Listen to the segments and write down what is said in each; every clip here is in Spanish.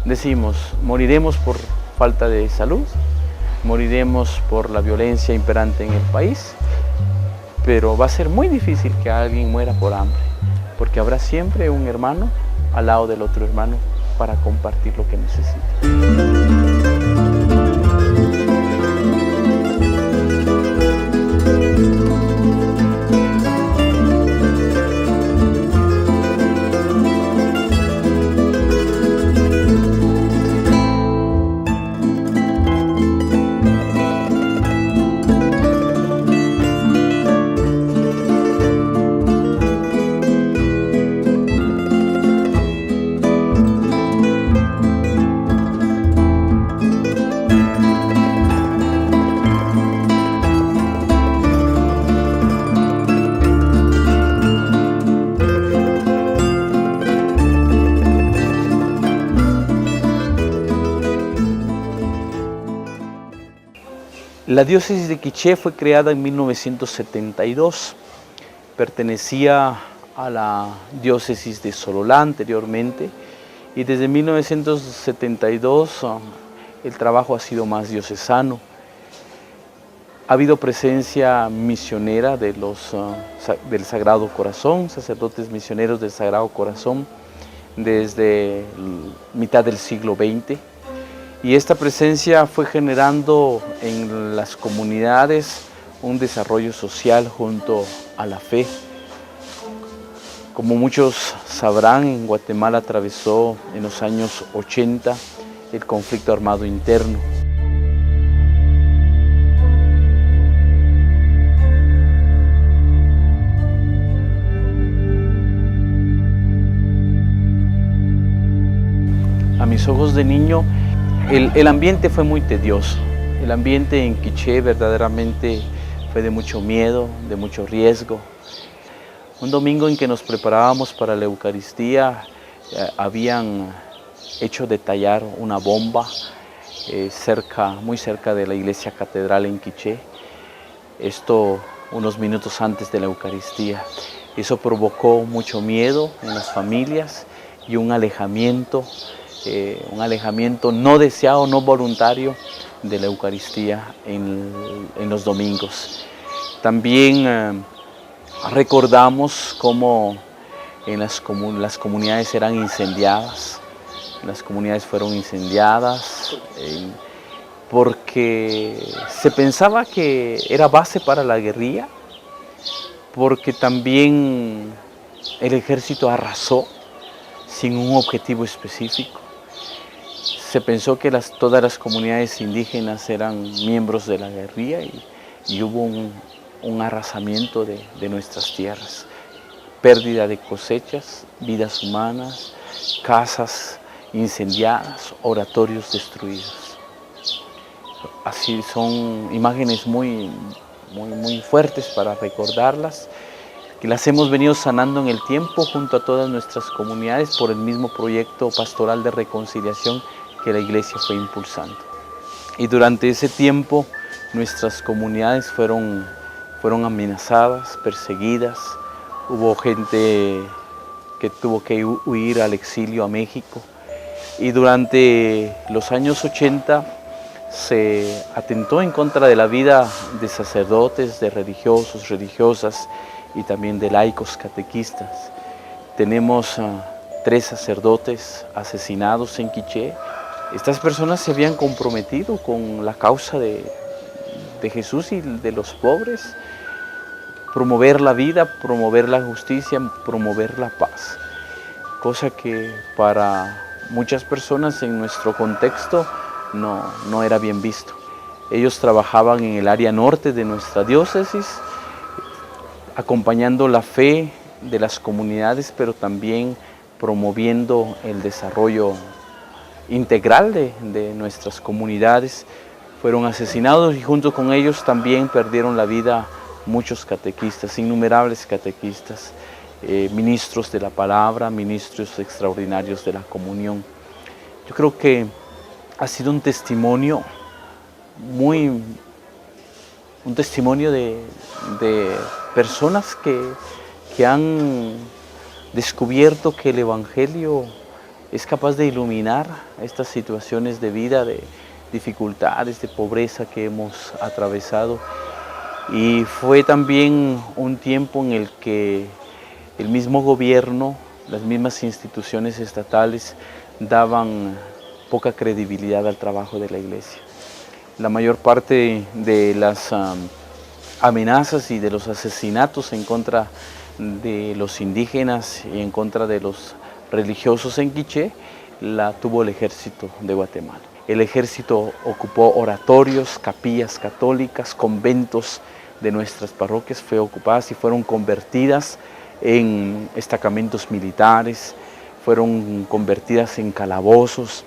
Decimos, moriremos por falta de salud, moriremos por la violencia imperante en el país, pero va a ser muy difícil que alguien muera por hambre, porque habrá siempre un hermano al lado del otro hermano para compartir lo que necesita. La diócesis de Quiché fue creada en 1972, pertenecía a la diócesis de Sololá anteriormente y desde 1972 el trabajo ha sido más diocesano. Ha habido presencia misionera de del Sagrado Corazón, sacerdotes misioneros del Sagrado Corazón desde mitad del siglo XX. Y esta presencia fue generando en las comunidades un desarrollo social junto a la fe. Como muchos sabrán, en Guatemala atravesó en los años 80 el conflicto armado interno. A mis ojos de niño, el ambiente fue muy tedioso. El ambiente en Quiché verdaderamente fue de mucho miedo, de mucho riesgo. Un domingo en que nos preparábamos para la Eucaristía, habían hecho detallar una bomba muy cerca de la iglesia catedral en Quiché. Esto unos minutos antes de la Eucaristía. Eso provocó mucho miedo en las familias y un alejamiento no deseado, no voluntario de la Eucaristía en los domingos. También recordamos cómo las comunidades eran incendiadas. Las comunidades fueron incendiadas porque se pensaba que era base para la guerrilla, porque también el ejército arrasó sin un objetivo específico. Se pensó que todas las comunidades indígenas eran miembros de la guerrilla y hubo un arrasamiento de nuestras tierras. Pérdida de cosechas, vidas humanas, casas incendiadas, oratorios destruidos. Así son imágenes muy fuertes para recordarlas, que las hemos venido sanando en el tiempo junto a todas nuestras comunidades por el mismo proyecto pastoral de reconciliación que la Iglesia fue impulsando. Y durante ese tiempo nuestras comunidades fueron amenazadas, perseguidas. Hubo gente que tuvo que huir al exilio a México. Y durante los años 80 se atentó en contra de la vida de sacerdotes, de religiosos, religiosas y también de laicos catequistas. Tenemos 3 sacerdotes asesinados en Quiché. Estas personas se habían comprometido con la causa de Jesús y de los pobres, promover la vida, promover la justicia, promover la paz, cosa que para muchas personas en nuestro contexto no era bien visto. Ellos trabajaban en el área norte de nuestra diócesis, acompañando la fe de las comunidades, pero también promoviendo el desarrollo integral de nuestras comunidades. Fueron asesinados y junto con ellos también perdieron la vida muchos catequistas, innumerables catequistas, ministros de la palabra, ministros extraordinarios de la comunión. Yo creo que ha sido un testimonio de personas que han descubierto que el Evangelio es capaz de iluminar estas situaciones de vida, de dificultades, de pobreza que hemos atravesado. Y fue también un tiempo en el que el mismo gobierno, las mismas instituciones estatales daban poca credibilidad al trabajo de la iglesia. La mayor parte de las amenazas y de los asesinatos en contra de los indígenas y en contra de los religiosos en Quiché la tuvo el ejército de Guatemala. El ejército ocupó oratorios, capillas católicas, conventos de nuestras parroquias, fue ocupadas y fueron convertidas en destacamentos militares, fueron convertidas en calabozos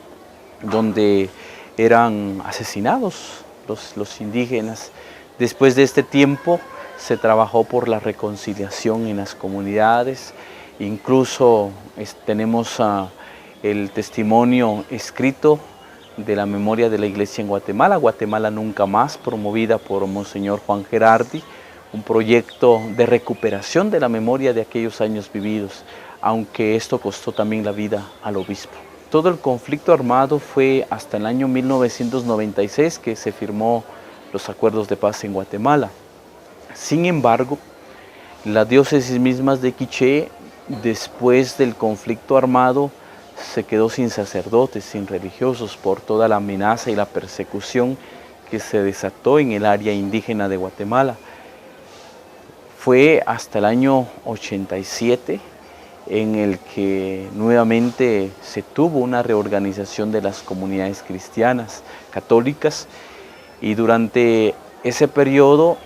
donde eran asesinados los indígenas. Después de este tiempo se trabajó por la reconciliación en las comunidades, incluso tenemos el testimonio escrito de la memoria de la iglesia en Guatemala, Guatemala Nunca Más, promovida por Monseñor Juan Gerardi, un proyecto de recuperación de la memoria de aquellos años vividos, aunque esto costó también la vida al obispo. Todo el conflicto armado fue hasta el año 1996 que se firmó los acuerdos de paz en Guatemala. Sin embargo, la diócesis misma de Quiché, después del conflicto armado, se quedó sin sacerdotes, sin religiosos, por toda la amenaza y la persecución que se desató en el área indígena de Guatemala. Fue hasta el año 87 en el que nuevamente se tuvo una reorganización de las comunidades cristianas, católicas, y durante ese periodo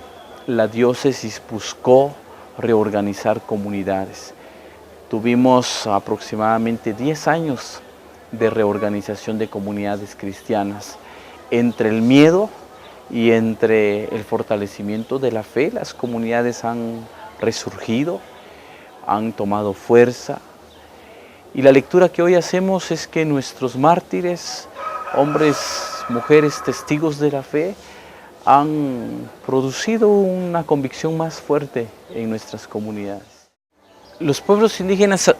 la diócesis buscó reorganizar comunidades. Tuvimos aproximadamente 10 años de reorganización de comunidades cristianas. Entre el miedo y entre el fortalecimiento de la fe, las comunidades han resurgido, han tomado fuerza. Y la lectura que hoy hacemos es que nuestros mártires, hombres, mujeres, testigos de la fe, han producido una convicción más fuerte en nuestras comunidades. Los pueblos indígenas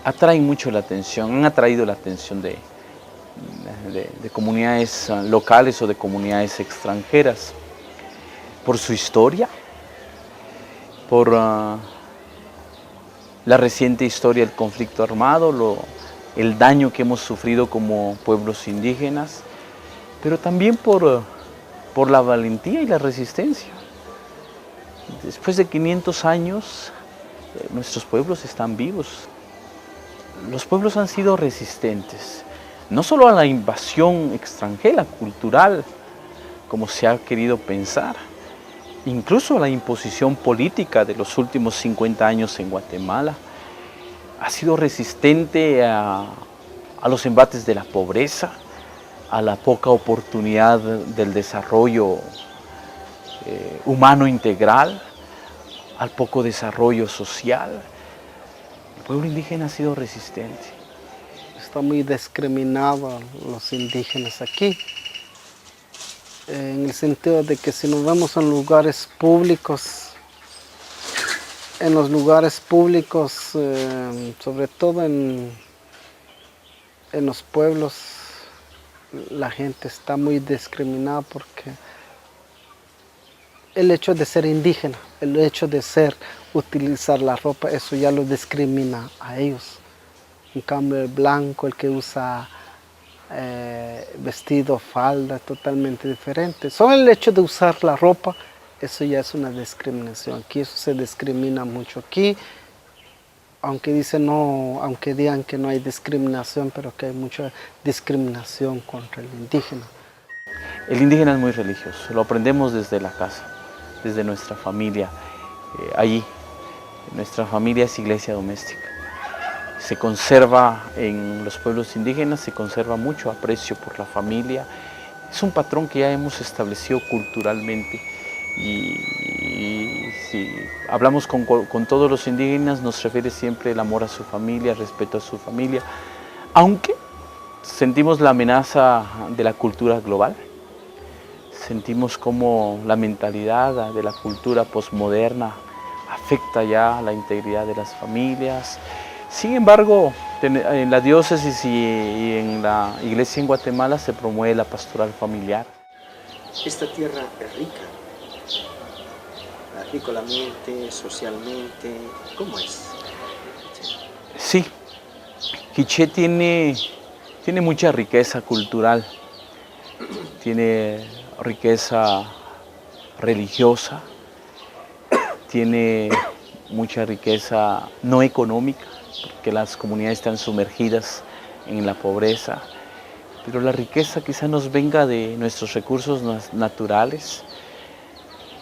atraen mucho la atención, han atraído la atención de comunidades locales o de comunidades extranjeras por su historia, por la reciente historia del conflicto armado, el daño que hemos sufrido como pueblos indígenas, pero también por la valentía y la resistencia. Después de 500 años, nuestros pueblos están vivos. Los pueblos han sido resistentes, no solo a la invasión extranjera, cultural, como se ha querido pensar, incluso a la imposición política de los últimos 50 años en Guatemala. Ha sido resistente a los embates de la pobreza, a la poca oportunidad del desarrollo humano integral, al poco desarrollo social. El pueblo indígena ha sido resistente. Está muy discriminado los indígenas aquí, en el sentido de que si nos vemos en lugares públicos, sobre todo en los pueblos, la gente está muy discriminada porque el hecho de ser indígena, el hecho de utilizar la ropa, eso ya lo discrimina a ellos. En cambio el blanco, el que usa vestido, falda, totalmente diferente. Solo el hecho de usar la ropa, eso ya es una discriminación. Aquí eso se discrimina mucho. Aquí, aunque digan que no hay discriminación, pero que hay mucha discriminación contra el indígena. El indígena es muy religioso, lo aprendemos desde la casa, desde nuestra familia. Allí, nuestra familia es iglesia doméstica. Se conserva en los pueblos indígenas, se conserva mucho aprecio por la familia. Es un patrón que ya hemos establecido culturalmente y si hablamos con todos los indígenas nos refiere siempre el amor a su familia, el respeto a su familia, aunque sentimos la amenaza de la cultura global. Sentimos como la mentalidad de la cultura posmoderna afecta ya la integridad de las familias. Sin embargo, En la diócesis y en la iglesia en Guatemala se promueve la pastoral familiar. Esta tierra es rica, agrícolamente, socialmente, ¿cómo es? Sí, Quiché tiene mucha riqueza cultural, tiene riqueza religiosa, tiene mucha riqueza no económica, porque las comunidades están sumergidas en la pobreza, pero la riqueza quizá nos venga de nuestros recursos naturales.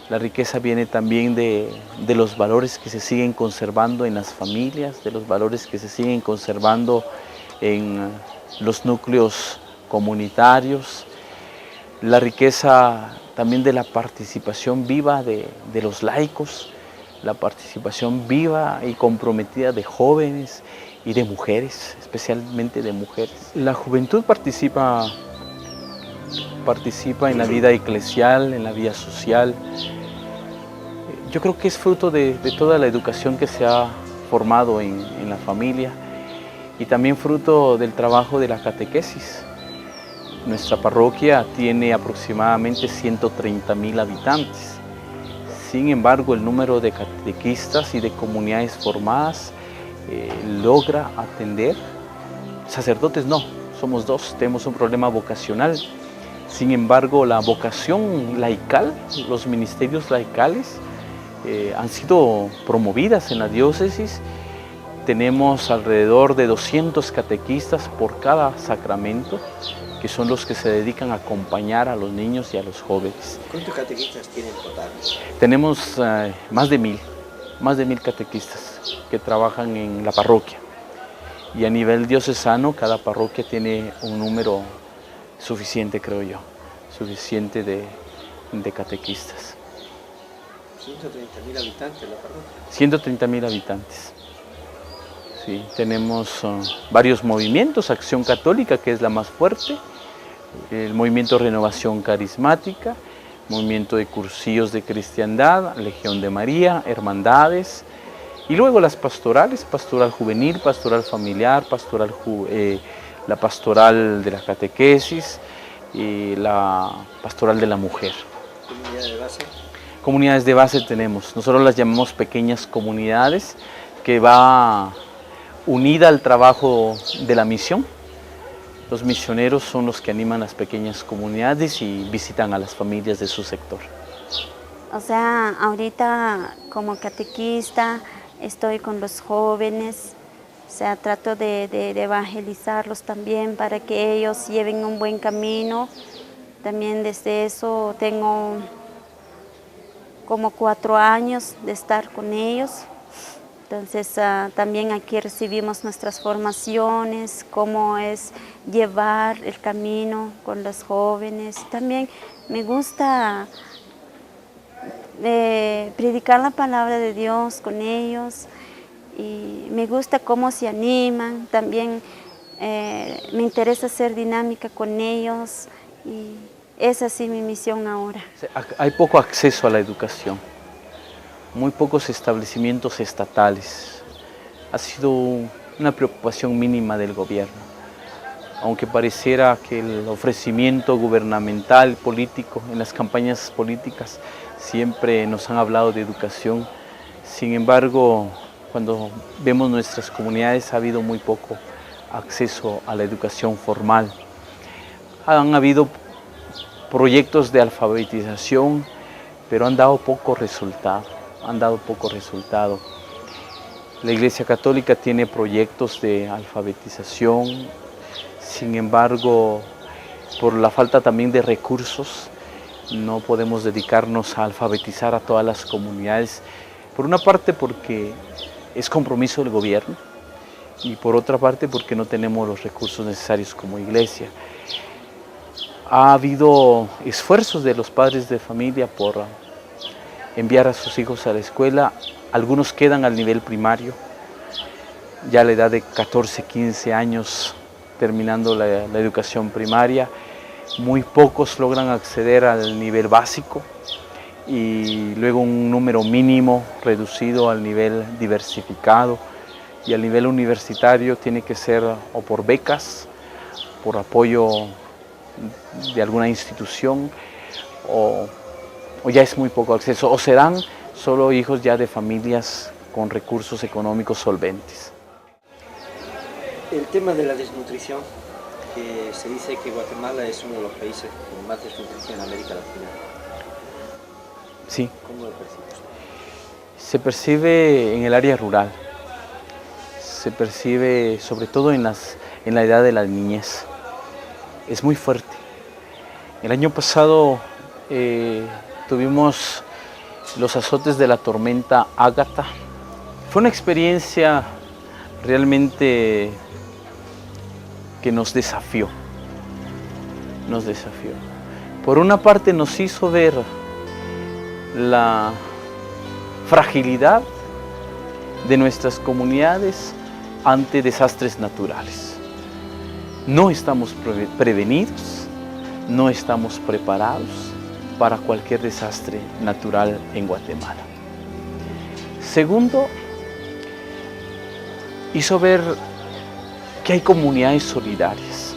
La riqueza viene también de los valores que se siguen conservando en las familias, de los valores que se siguen conservando en los núcleos comunitarios. La riqueza también de la participación viva de los laicos, la participación viva y comprometida de jóvenes y de mujeres, especialmente de mujeres. La juventud participa en la vida eclesial, en la vida social. Yo creo que es fruto de toda la educación que se ha formado en la familia y también fruto del trabajo de la catequesis. Nuestra parroquia tiene aproximadamente 130,000 habitantes. Sin embargo, el número de catequistas y de comunidades formadas logra atender. Sacerdotes no, somos dos, tenemos un problema vocacional. Sin embargo, la vocación laical, los ministerios laicales han sido promovidas en la diócesis. Tenemos alrededor de 200 catequistas por cada sacramento, que son los que se dedican a acompañar a los niños y a los jóvenes. ¿Cuántos catequistas tienen total? Tenemos más de 1,000 catequistas que trabajan en la parroquia. Y a nivel diocesano, cada parroquia tiene un número suficiente, creo yo, suficiente de catequistas. 130,000 habitantes la parroquia. 130,000 habitantes. Sí, tenemos varios movimientos, Acción Católica, que es la más fuerte, el movimiento Renovación Carismática, movimiento de cursillos de cristiandad, Legión de María, hermandades, y luego las pastorales, pastoral juvenil, pastoral familiar, la pastoral de la catequesis y la pastoral de la mujer. ¿Comunidad de base? Comunidades de base tenemos, nosotros las llamamos pequeñas comunidades, que va unida al trabajo de la misión. Los misioneros son los que animan las pequeñas comunidades y visitan a las familias de su sector. O sea, ahorita como catequista estoy con los jóvenes, o sea, trato de evangelizarlos también para que ellos lleven un buen camino. También desde eso tengo como 4 años de estar con ellos. Entonces también aquí recibimos nuestras formaciones, cómo es llevar el camino con los jóvenes. También me gusta predicar la palabra de Dios con ellos y me gusta cómo se animan. También me interesa ser dinámica con ellos y es así mi misión ahora. Hay poco acceso a la educación. Muy pocos establecimientos estatales. Ha sido una preocupación mínima del gobierno. Aunque pareciera que el ofrecimiento gubernamental, político, en las campañas políticas siempre nos han hablado de educación. Sin embargo, cuando vemos nuestras comunidades ha habido muy poco acceso a la educación formal. Han habido proyectos de alfabetización, pero han dado poco resultado. La Iglesia Católica tiene proyectos de alfabetización, sin embargo, por la falta también de recursos, no podemos dedicarnos a alfabetizar a todas las comunidades. Por una parte porque es compromiso del gobierno y por otra parte porque no tenemos los recursos necesarios como iglesia. Ha habido esfuerzos de los padres de familia por enviar a sus hijos a la escuela. Algunos quedan al nivel primario, ya a la edad de 14, 15 años terminando la educación primaria. Muy pocos logran acceder al nivel básico y luego un número mínimo reducido al nivel diversificado. y a nivel universitario tiene que ser o por becas, por apoyo de alguna institución, o ya es muy poco acceso, o serán solo hijos ya de familias con recursos económicos solventes. El tema de la desnutrición, que se dice que Guatemala es uno de los países con más desnutrición en América Latina. Sí. ¿Cómo lo percibes? Se percibe en el área rural, se percibe sobre todo en la edad de la niñez. Es muy fuerte. El año pasado tuvimos los azotes de la tormenta Ágata. Fue una experiencia realmente que nos desafió. Por una parte nos hizo ver la fragilidad de nuestras comunidades ante desastres naturales. No estamos prevenidos, no estamos preparados para cualquier desastre natural en Guatemala. Segundo, hizo ver que hay comunidades solidarias.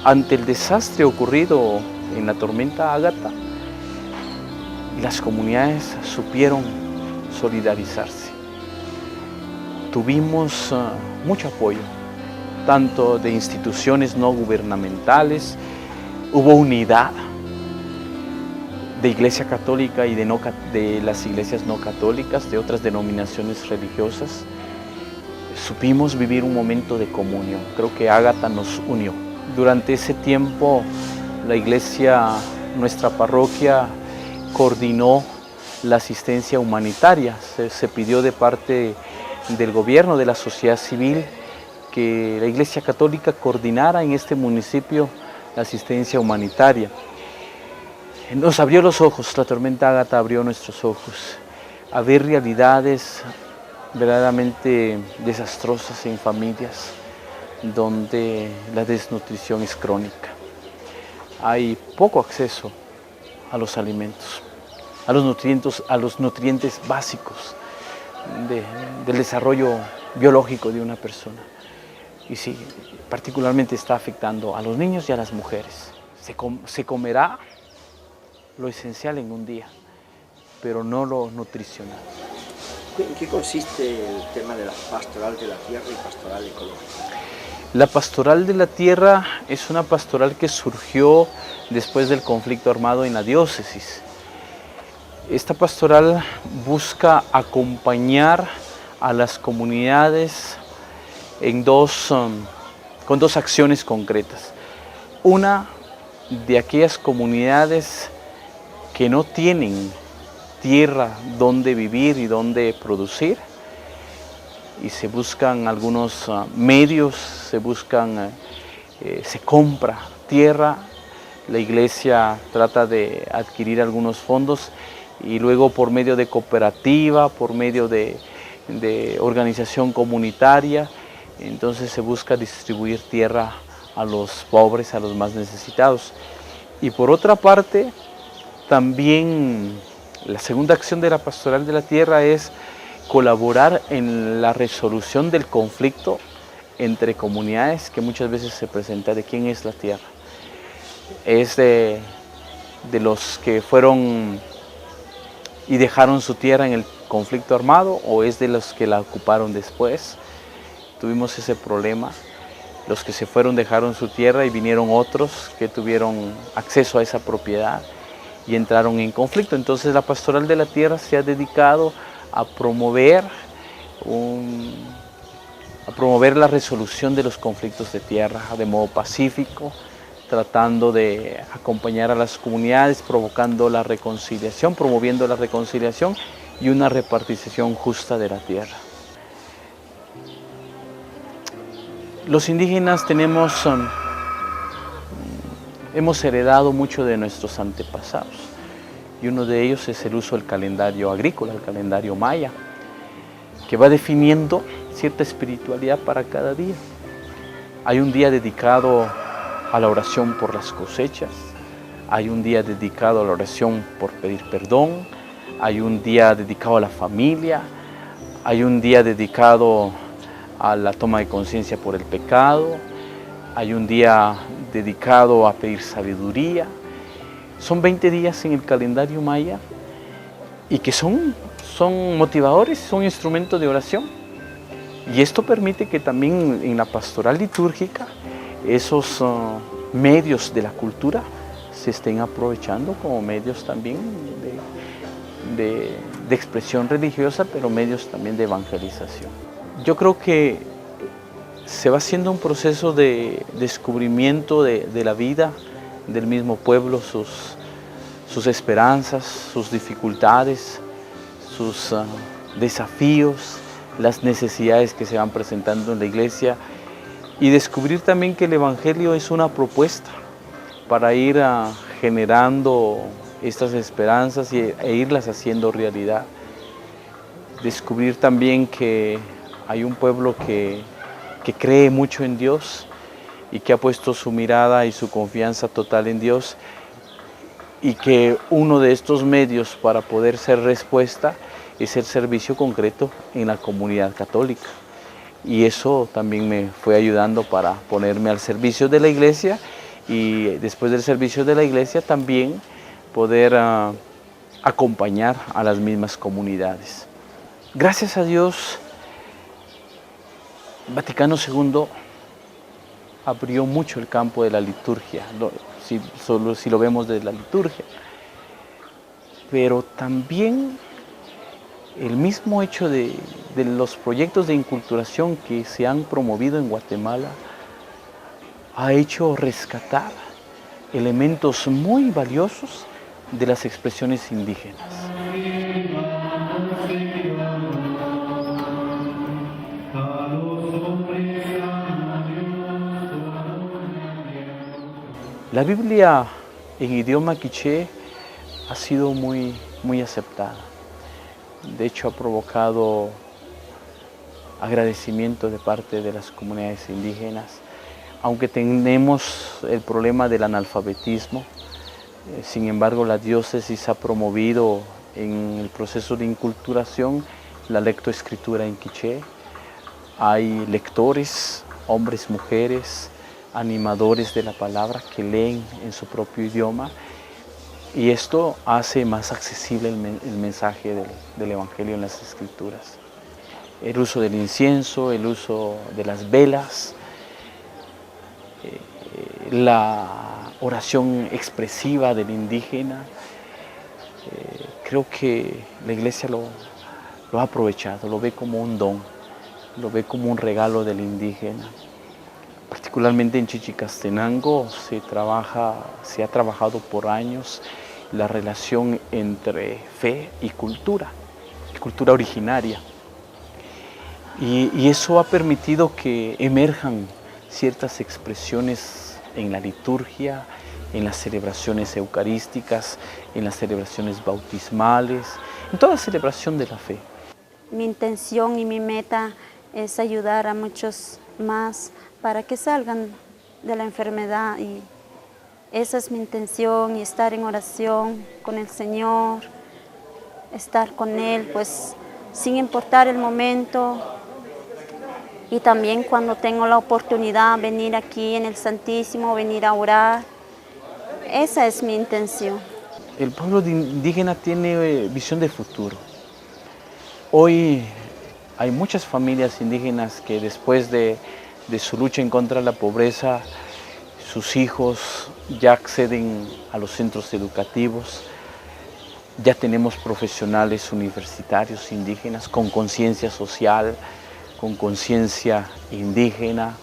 Ante el desastre ocurrido en la tormenta Ágata, las comunidades supieron solidarizarse. Tuvimos mucho apoyo, tanto de instituciones no gubernamentales, hubo unidad de Iglesia Católica y de las iglesias no católicas, de otras denominaciones religiosas. Supimos vivir un momento de comunión. Creo que Ágata nos unió. Durante ese tiempo, la iglesia, nuestra parroquia, coordinó la asistencia humanitaria. Se pidió de parte del gobierno, de la sociedad civil, que la Iglesia Católica coordinara en este municipio la asistencia humanitaria. Nos abrió los ojos, la tormenta Ágata abrió nuestros ojos a ver realidades verdaderamente desastrosas en familias donde la desnutrición es crónica. Hay poco acceso a los alimentos, a los nutrientes básicos del desarrollo biológico de una persona. Y sí, particularmente está afectando a los niños y a las mujeres. Se comerá lo esencial en un día, pero no lo nutricional. ¿En qué consiste el tema de la pastoral de la tierra y pastoral ecológica? La pastoral de la tierra es una pastoral que surgió después del conflicto armado en la diócesis. Esta pastoral busca acompañar a las comunidades con dos acciones concretas. Una, de aquellas comunidades que no tienen tierra donde vivir y donde producir, y se buscan algunos medios, se compra tierra, la iglesia trata de adquirir algunos fondos y luego por medio de cooperativa, por medio de organización comunitaria, entonces se busca distribuir tierra a los pobres, a los más necesitados. Y por otra parte, también la segunda acción de la pastoral de la tierra es colaborar en la resolución del conflicto entre comunidades que muchas veces se presenta de quién es la tierra. Es de los que fueron y dejaron su tierra en el conflicto armado, o es de los que la ocuparon después. Tuvimos ese problema. Los que se fueron dejaron su tierra y vinieron otros que tuvieron acceso a esa propiedad y entraron en conflicto. Entonces la pastoral de la tierra se ha dedicado a promover la resolución de los conflictos de tierra de modo pacífico, tratando de acompañar a las comunidades, promoviendo la reconciliación y una repartición justa de la tierra. Los indígenas hemos heredado mucho de nuestros antepasados, y uno de ellos es el uso del calendario agrícola, el calendario maya, que va definiendo cierta espiritualidad para cada día. Hay un día dedicado a la oración por las cosechas, hay un día dedicado a la oración por pedir perdón, hay un día dedicado a la familia, hay un día dedicado a la toma de conciencia por el pecado, hay un día dedicado a pedir sabiduría. Son 20 días en el calendario maya y que son motivadores, son instrumentos de oración. Y esto permite que también en la pastoral litúrgica esos medios de la cultura se estén aprovechando como medios también de expresión religiosa, pero medios también de evangelización. Yo creo que se va haciendo un proceso de descubrimiento de la vida del mismo pueblo, sus esperanzas, sus dificultades, sus desafíos, las necesidades que se van presentando en la iglesia, y descubrir también que el Evangelio es una propuesta para ir generando estas esperanzas e irlas haciendo realidad. Descubrir también que hay un pueblo que cree mucho en Dios y que ha puesto su mirada y su confianza total en Dios, y que uno de estos medios para poder ser respuesta es el servicio concreto en la comunidad católica. Y eso también me fue ayudando para ponerme al servicio de la iglesia, y después del servicio de la iglesia también poder acompañar a las mismas comunidades. Gracias a Dios, Vaticano II abrió mucho el campo de la liturgia, solo si lo vemos de la liturgia, pero también el mismo hecho de los proyectos de inculturación que se han promovido en Guatemala ha hecho rescatar elementos muy valiosos de las expresiones indígenas. La Biblia en idioma quiché ha sido muy aceptada. De hecho, ha provocado agradecimiento de parte de las comunidades indígenas. Aunque tenemos el problema del analfabetismo, sin embargo la diócesis ha promovido en el proceso de inculturación la lectoescritura en quiché. Hay lectores, hombres, mujeres, animadores de la palabra que leen en su propio idioma, y esto hace más accesible el mensaje del Evangelio en las Escrituras. El uso del incienso, el uso de las velas, la oración expresiva del indígena, creo que la iglesia lo ha aprovechado, lo ve como un don, lo ve como un regalo del indígena. Particularmente en Chichicastenango se ha trabajado por años la relación entre fe y cultura originaria. Y eso ha permitido que emerjan ciertas expresiones en la liturgia, en las celebraciones eucarísticas, en las celebraciones bautismales, en toda celebración de la fe. Mi intención y mi meta es ayudar a muchos más para que salgan de la enfermedad, y esa es mi intención, y estar en oración con el Señor, estar con Él, pues sin importar el momento, y también cuando tengo la oportunidad venir aquí en el Santísimo, venir a orar. Esa es mi intención. El pueblo indígena tiene visión de futuro. Hoy hay muchas familias indígenas que después de su lucha en contra de la pobreza, sus hijos ya acceden a los centros educativos, ya tenemos profesionales universitarios indígenas con conciencia social, con conciencia indígena,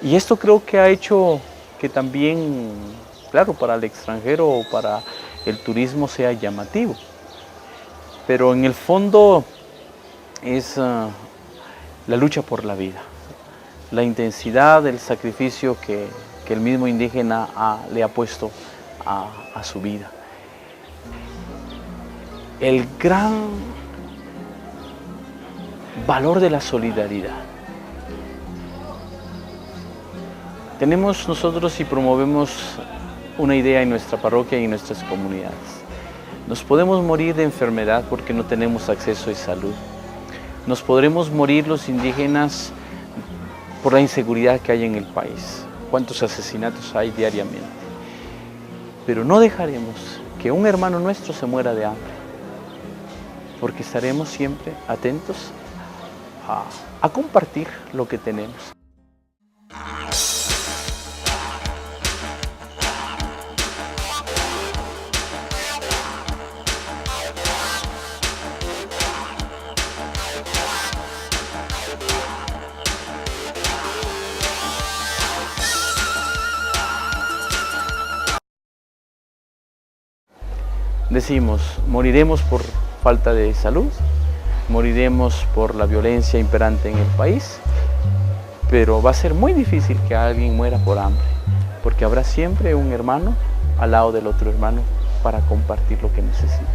y esto creo que ha hecho que también, claro, para el extranjero o para el turismo sea llamativo, pero en el fondo es la lucha por la vida, la intensidad del sacrificio que el mismo indígena le ha puesto a su vida. El gran valor de la solidaridad. Tenemos nosotros y promovemos una idea en nuestra parroquia y en nuestras comunidades. Nos podemos morir de enfermedad porque no tenemos acceso a salud. Nos podremos morir los indígenas por la inseguridad que hay en el país. Cuántos asesinatos hay diariamente. Pero no dejaremos que un hermano nuestro se muera de hambre, porque estaremos siempre atentos a compartir lo que tenemos. Decimos, moriremos por falta de salud, moriremos por la violencia imperante en el país, pero va a ser muy difícil que alguien muera por hambre, porque habrá siempre un hermano al lado del otro hermano para compartir lo que necesita.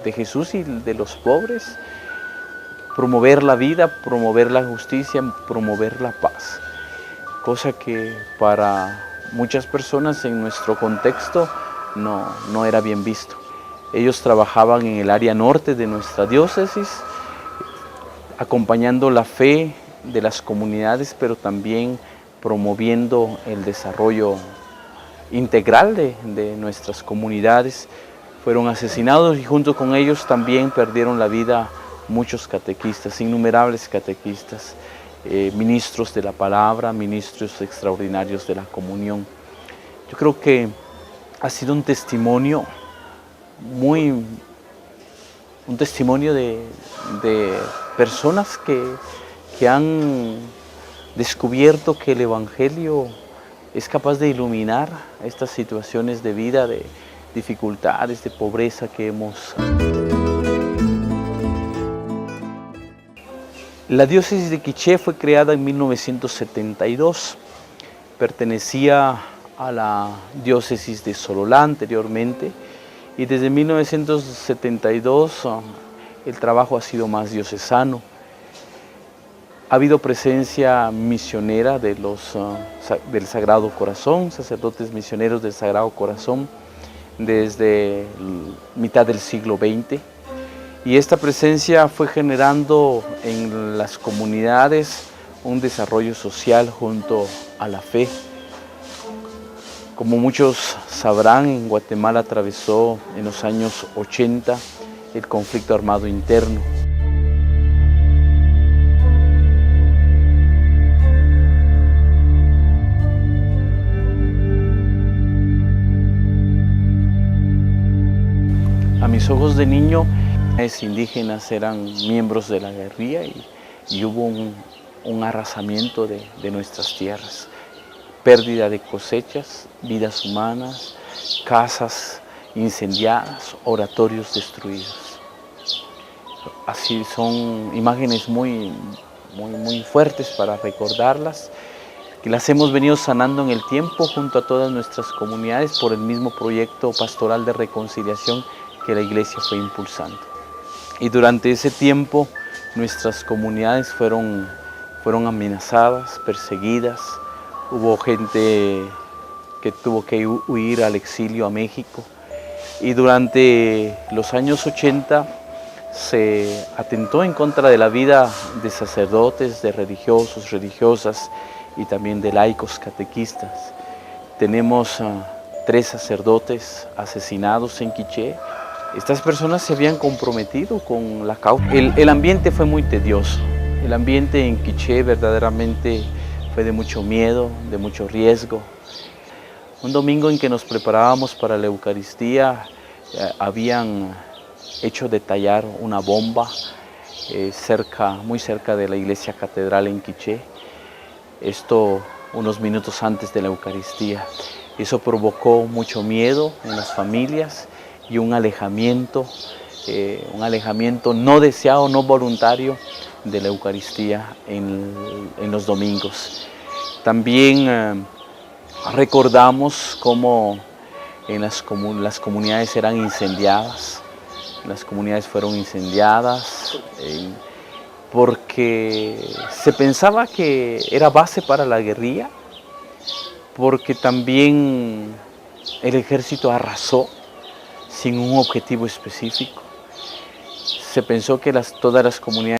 De Jesús y de los pobres, promover la vida, promover la justicia, promover la paz, cosa que para muchas personas en nuestro contexto no era bien visto. Ellos trabajaban en el área norte de nuestra diócesis, acompañando la fe de las comunidades, pero también promoviendo el desarrollo integral de nuestras comunidades. Fueron asesinados y junto con ellos también perdieron la vida muchos catequistas, innumerables catequistas, ministros de la palabra, ministros extraordinarios de la comunión. Yo creo que ha sido un testimonio de personas que han descubierto que el Evangelio es capaz de iluminar estas situaciones de vida, de dificultades, de pobreza que hemos. La diócesis de Quiché fue creada en 1972, pertenecía a la diócesis de Sololá anteriormente y desde 1972 el trabajo ha sido más diocesano. Ha habido presencia misionera del Sagrado Corazón, sacerdotes misioneros del Sagrado Corazón, desde mitad del siglo XX, y esta presencia fue generando en las comunidades un desarrollo social junto a la fe. Como muchos sabrán, en Guatemala atravesó en los años 80 el conflicto armado interno. A mis ojos de niño, los indígenas eran miembros de la guerrilla y hubo un arrasamiento de nuestras tierras. Pérdida de cosechas, vidas humanas, casas incendiadas, oratorios destruidos. Así son imágenes muy fuertes para recordarlas, que las hemos venido sanando en el tiempo junto a todas nuestras comunidades por el mismo proyecto pastoral de reconciliación que la Iglesia fue impulsando. Y durante ese tiempo nuestras comunidades fueron amenazadas, perseguidas. Hubo gente que tuvo que huir al exilio a México. Y durante los años 80 se atentó en contra de la vida de sacerdotes, de religiosos, religiosas y también de laicos catequistas. Tenemos 3 sacerdotes asesinados en Quiché. Estas personas se habían comprometido con la causa. El ambiente fue muy tedioso. El ambiente en Quiché verdaderamente fue de mucho miedo, de mucho riesgo. Un domingo en que nos preparábamos para la Eucaristía, habían hecho detallar una bomba muy cerca de la iglesia catedral en Quiché. Esto unos minutos antes de la Eucaristía. Eso provocó mucho miedo en las familias y un alejamiento no deseado, no voluntario de la Eucaristía en los domingos. También recordamos cómo las comunidades eran incendiadas. Las comunidades fueron incendiadas porque se pensaba que era base para la guerrilla, porque también el ejército arrasó sin un objetivo específico. Se pensó que todas las comunidades